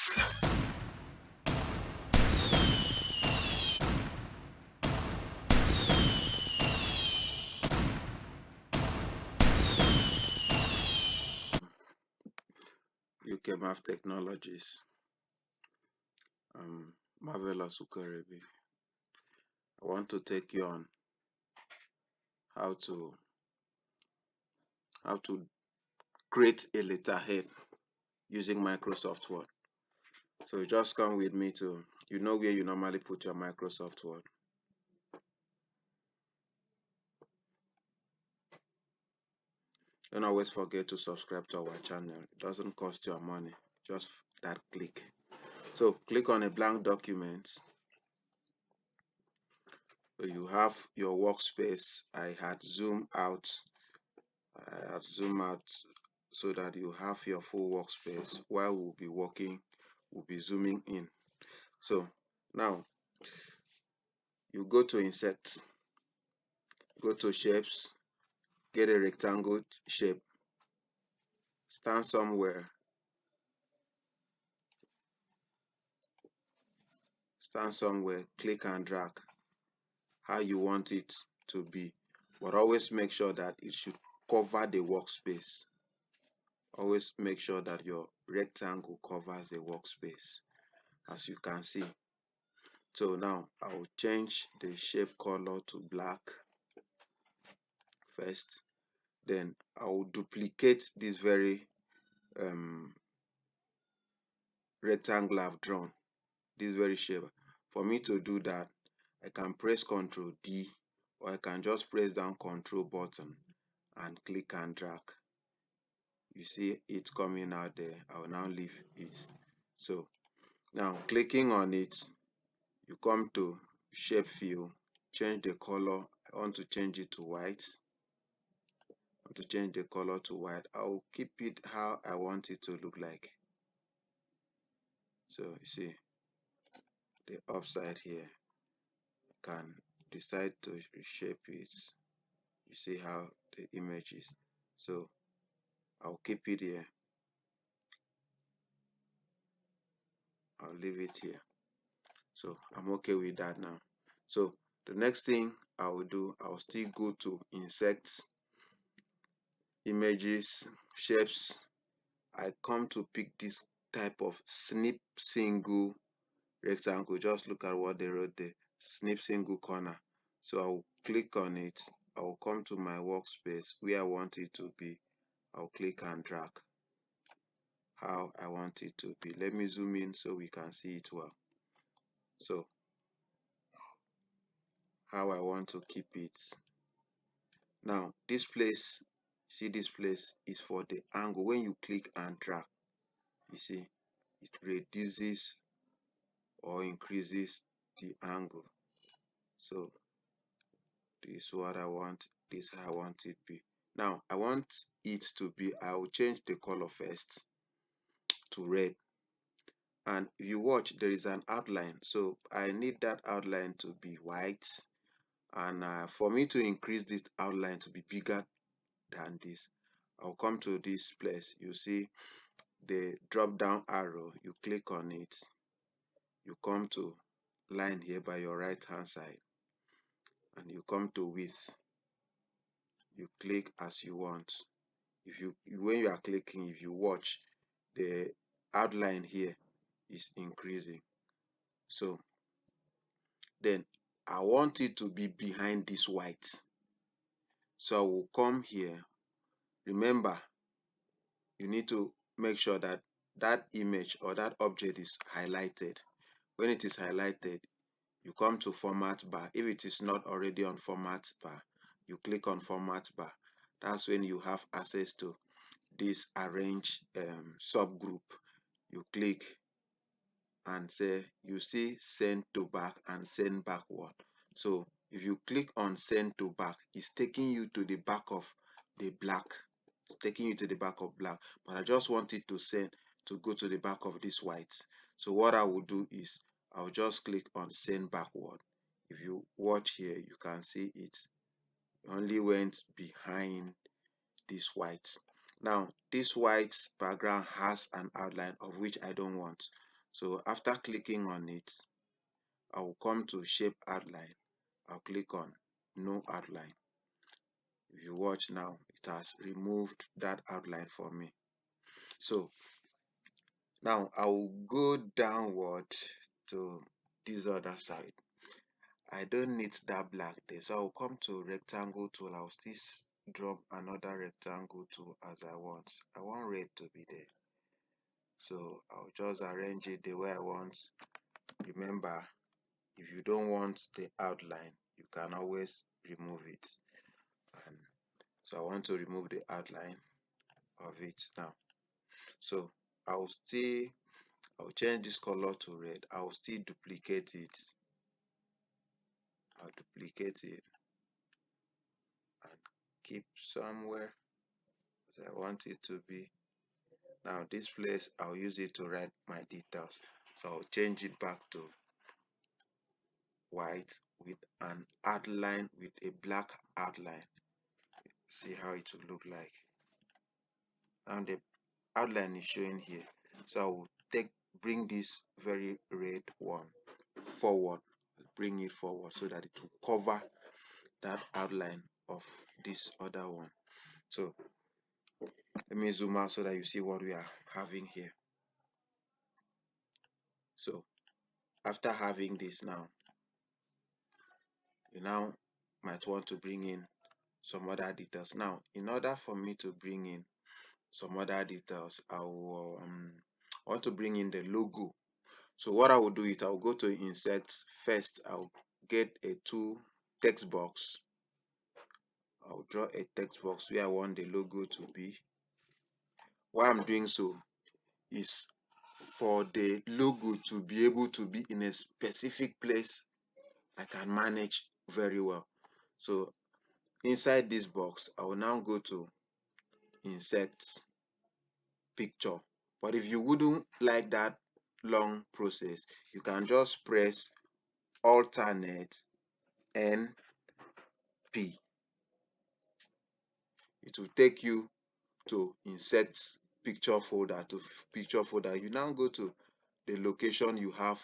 UK Math Technologies, Marvelous Ukerebi. I want to take you on how to create a letterhead using Microsoft Word. So you just come with me to, you know where you normally put your Microsoft Word. Don't always forget to subscribe to our channel. It doesn't cost you money, just that click. So click on a blank document. So you have your workspace. I had zoomed out so that you have your full workspace. While we'll be working, we'll be zooming in. So now you go to insert, go to shapes, get a rectangle shape, stand somewhere, click and drag how you want it to be, but always make sure that it should cover the workspace. Always make sure that your rectangle covers the workspace, as you can see. So now I will change the shape color to black first. Then I will duplicate this very rectangle I've drawn, this very shape. For me to do that, I can press Ctrl D, or I can just press down Ctrl button and click and drag. You see it coming out there. I will now leave it. So now clicking on it, you come to shape fill, change the color. I want to change it to white. To change the color to white, I'll keep it how I want it to look like. So you see the upside here, I can decide to reshape it. You see how the image is. So I'll keep it here. I'll leave it here. So I'm okay with that now. So the next thing I will do, I'll still go to insert, images, shapes. I come to pick this type of snip single rectangle. Just look at what they wrote there, snip single corner. So I'll click on it. I'll come to my workspace where I want it to be. I'll click and drag how I want it to be. Let me zoom in so we can see it well. So how I want to keep it. Now this place, see this place is for the angle. When you click and drag, you see it reduces or increases the angle. So this is what I want, this is how I want it to be. Now I want it to be, I will change the color first to red. And if you watch, there is an outline, so I need that outline to be white. And for me to increase this outline to be bigger than this, I'll come to this place. You see the drop down arrow, you click on it, you come to line here by your right hand side, and you come to width, you click as you want. If you, when you are clicking, if you watch, the outline here is increasing. So then I want it to be behind this white, so I will come here. Remember, you need to make sure that that image or that object is highlighted. When it is highlighted, you come to format bar. If it is not already on format bar, you click on format bar. That's when you have access to this arrange subgroup. You click and say, you see send to back and send backward. So if you click on send to back, it's taking you to the back of the black. It's taking you to the back of black, but I just want it to send to go to the back of this white. So what I will do is I'll just click on send backward. If you watch here, you can see it only went behind this white. Now this white background has an outline of which I don't want. So after clicking on it, I will come to shape outline. I'll click on no outline. If you watch now, it has removed that outline for me. So now I will go downward to this other side. I don't need that black there, so I'll come to rectangle tool. I'll still drop another rectangle tool as I want. I want red to be there, so I'll just arrange it the way I want. Remember, if you don't want the outline, you can always remove it. And so I want to remove the outline of it now. So I'll change this color to red. I'll still duplicate it. I'll duplicate it and keep somewhere as I want it to be. Now this place, I'll use it to write my details. So I'll change it back to white with an outline, with a black outline. See how it will look like. And the outline is showing here. So I will bring this very red one forward, bring it forward so that it will cover that outline of this other one. So let me zoom out so that you see what we are having here. So after having this now, you now might want to bring in some other details. Now, in order for me to bring in some other details, I want to bring in the logo. So what I will do is I'll go to insert first. I'll get a text box. I'll draw a text box where I want the logo to be. Why I'm doing so is for the logo to be able to be in a specific place I can manage very well. So inside this box, I will now go to insert picture. But if you wouldn't like that long process, you can just press alternate NP. It will take you to insert picture folder to picture folder. You now go to the location you have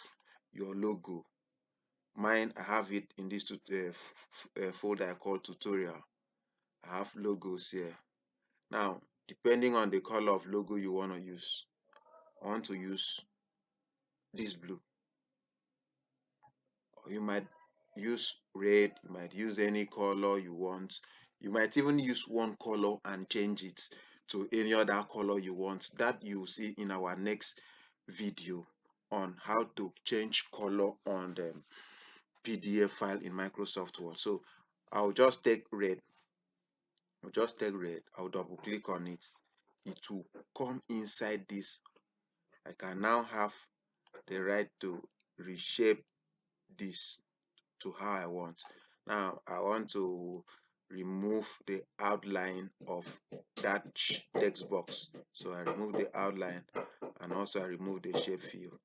your logo. Mine, I have it in this folder I call tutorial. I have logos here. Now, depending on the color of logo you want to use, I want to use this blue. Or you might use red, you might use any color you want. You might even use one color and change it to any other color you want. That you'll see in our next video on how to change color on the PDF file in Microsoft Word. So I'll just take red. I'll double click on it. It will come inside this. I can now have the right to reshape this to how I want. Now I want to remove the outline of that text box. So I remove the outline and also I remove the shape fill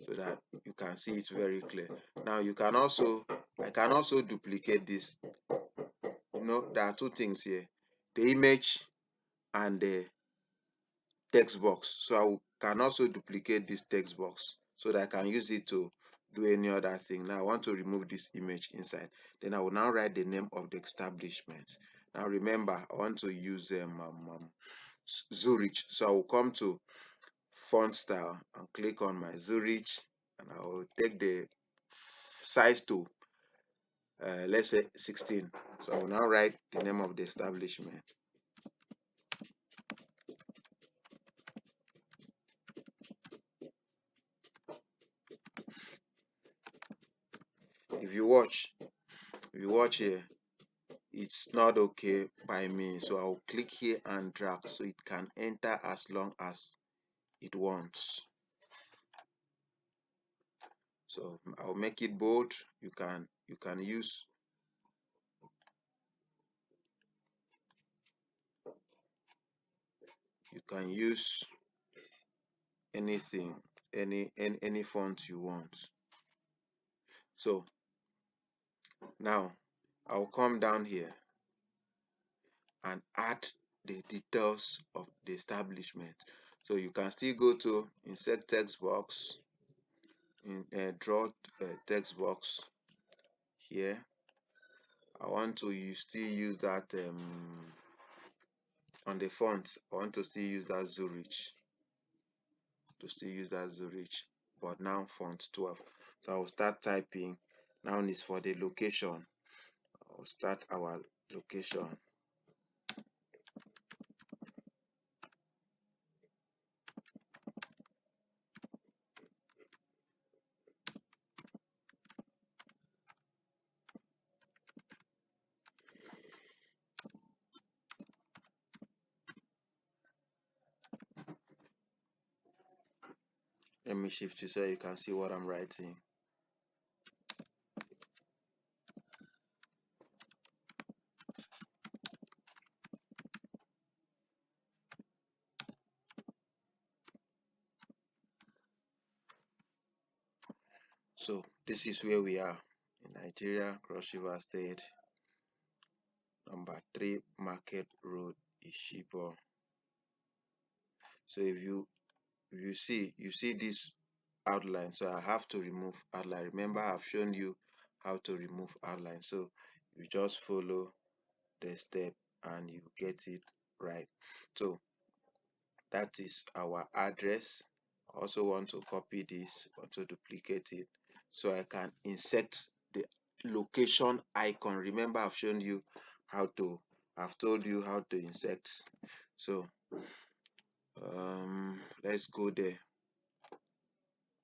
so that you can see it very clear. Now I can also duplicate this. There are two things here, the image and the text box. So can also duplicate this text box so that I can use it to do any other thing. Now I want to remove this image inside. Then I will now write the name of the establishment. Now remember, I want to use Zurich. So I will come to font style and click on my Zurich, and I will take the size to let's say 16. So I will now write the name of the establishment. If you watch here, it's not okay by me, so I'll click here and drag so it can enter as long as it wants. So I'll make it bold. You can use anything, any font you want. So now I'll come down here and add the details of the establishment. So you can still go to insert text box, draw a text box here. I want to still use that on the font. I want to still use that Zurich, but now font 12. So I'll start typing. Now is for the location. I'll start our location. Let me shift it so you can see what I'm writing. So this is where we are in Nigeria, Cross River State, number 3 Market Road, Ishipo. So if you see this outline, so I have to remove outline. Remember, I've shown you how to remove outline. So you just follow the step and you get it right. So that is our address. I also want to copy this, want to duplicate it so I can insert the location icon. Remember, I've shown you I've told you how to insert. So let's go there.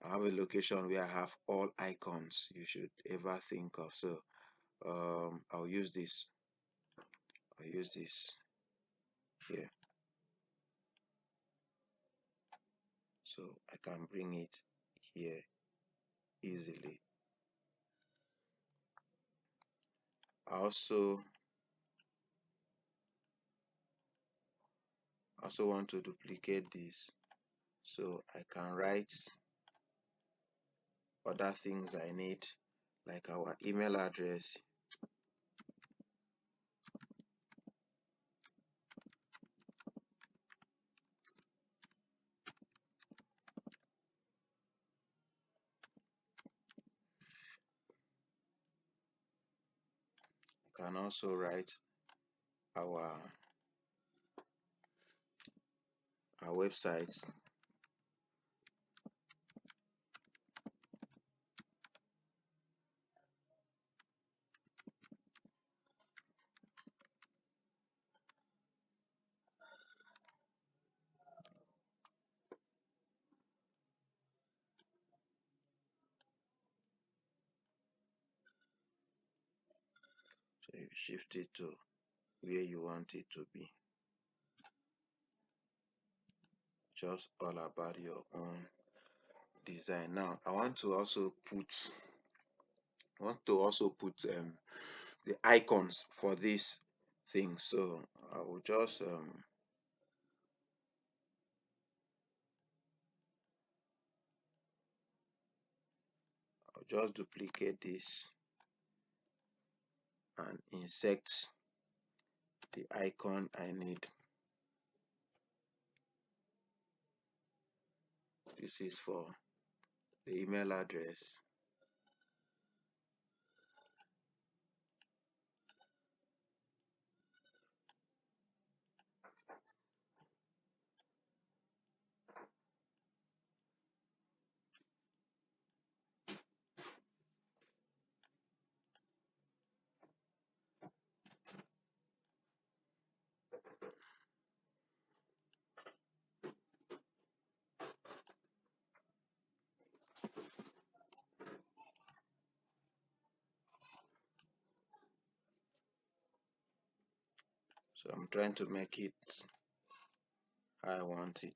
I have a location where I have all icons you should ever think of. So I'll use this here, so I can bring it here easily. I also want to duplicate this so I can write other things I need, like our email address. I can also write our websites. So you shift it to where you want it to be. Just all about your own design. Now I want to also put the icons for this thing. So I will just duplicate this and insert the icon I need. This is for the email address. So I'm trying to make it how I want it.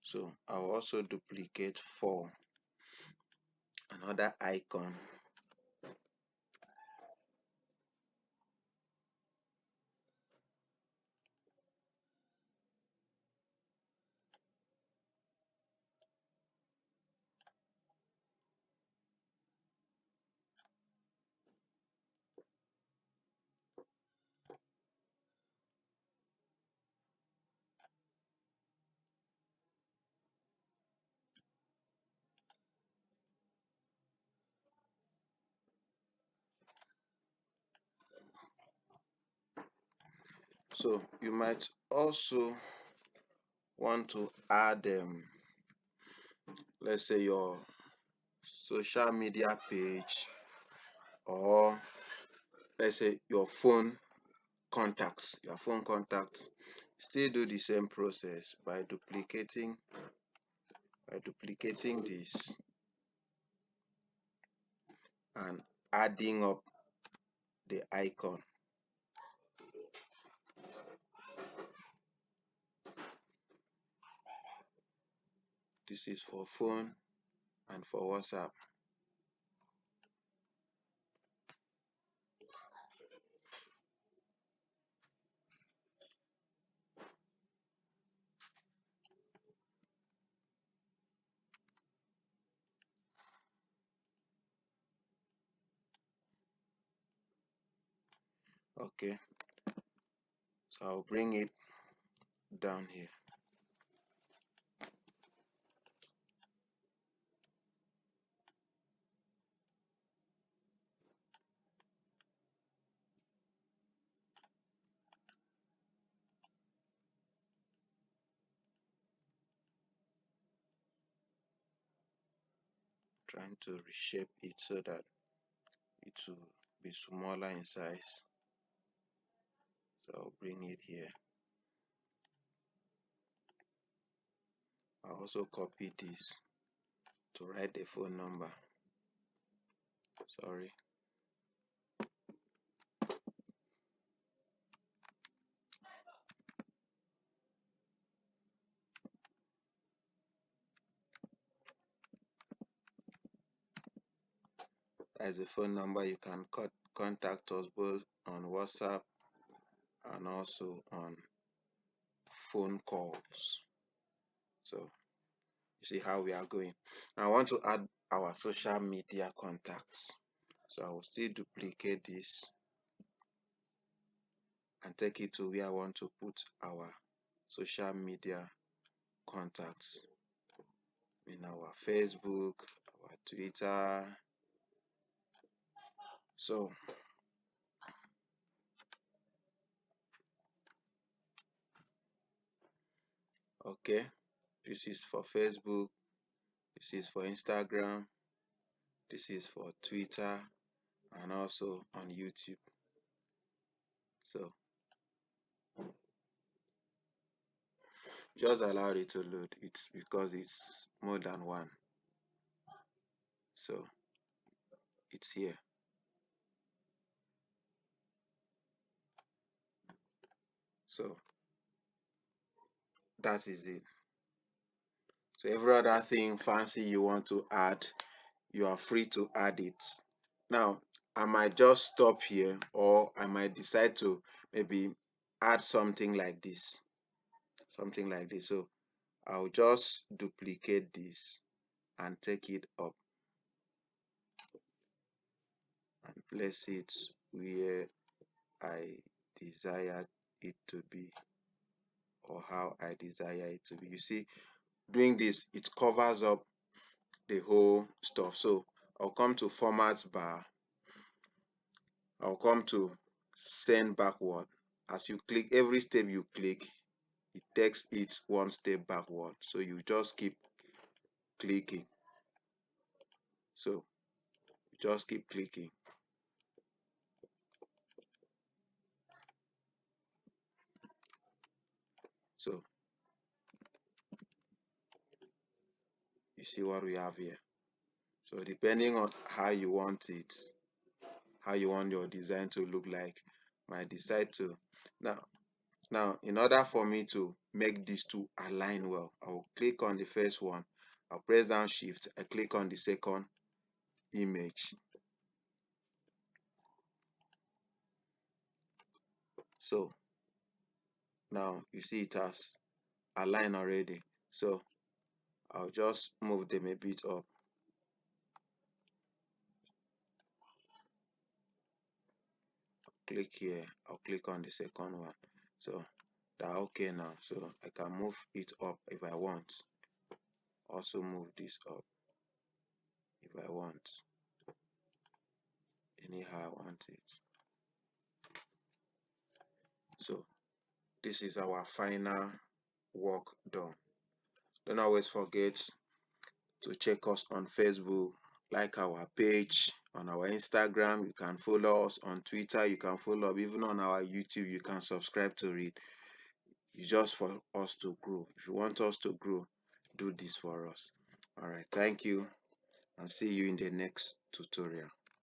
So I'll also duplicate for another icon. So you might also want to add let's say your social media page, or let's say your phone contacts. Still do the same process by duplicating this and adding up the icon. This is for phone and for WhatsApp. Okay, so I'll bring it down here. Trying to reshape it so that it will be smaller in size. So I'll bring it here. I'll also copy this to write the phone number. Sorry. As a phone number, you can contact us both on WhatsApp and also on phone calls. So you see how we are going. Now I want to add our social media contacts. So I will still duplicate this and take it to where I want to put our social media contacts, in our Facebook, our Twitter. So okay, this is for Facebook, this is for Instagram, this is for Twitter, and also on YouTube. So just allow it to load. It's because it's more than one. So it's here. So that is it. So every other thing fancy you want to add, you are free to add it. Now I might just stop here, or I might decide to maybe add something like this. So I'll just duplicate this and take it up and place it where I desire it to be, or how I desire it to be. You see, doing this, it covers up the whole stuff. So I'll come to format bar, I'll come to send backward. As you click, every step you click, it takes it one step backward. So you just keep clicking. So just keep clicking. So you see what we have here. So depending on how you want it, how you want your design to look like, might decide to now in order for me to make these two align well, I'll click on the first one, I'll press down shift, I click on the second image. So now you see it has aligned already. So I'll just move them a bit up. Click here, I'll click on the second one. So they're okay now. So I can move it up if I want. Also move this up if I want. Anyhow I want it. So this is our final work done. Don't always forget to check us on Facebook, like our page on our Instagram. You can follow us on Twitter. You can follow up even on our YouTube. You can subscribe to it. It's just for us to grow. If you want us to grow, do this for us. All right. Thank you, and see you in the next tutorial.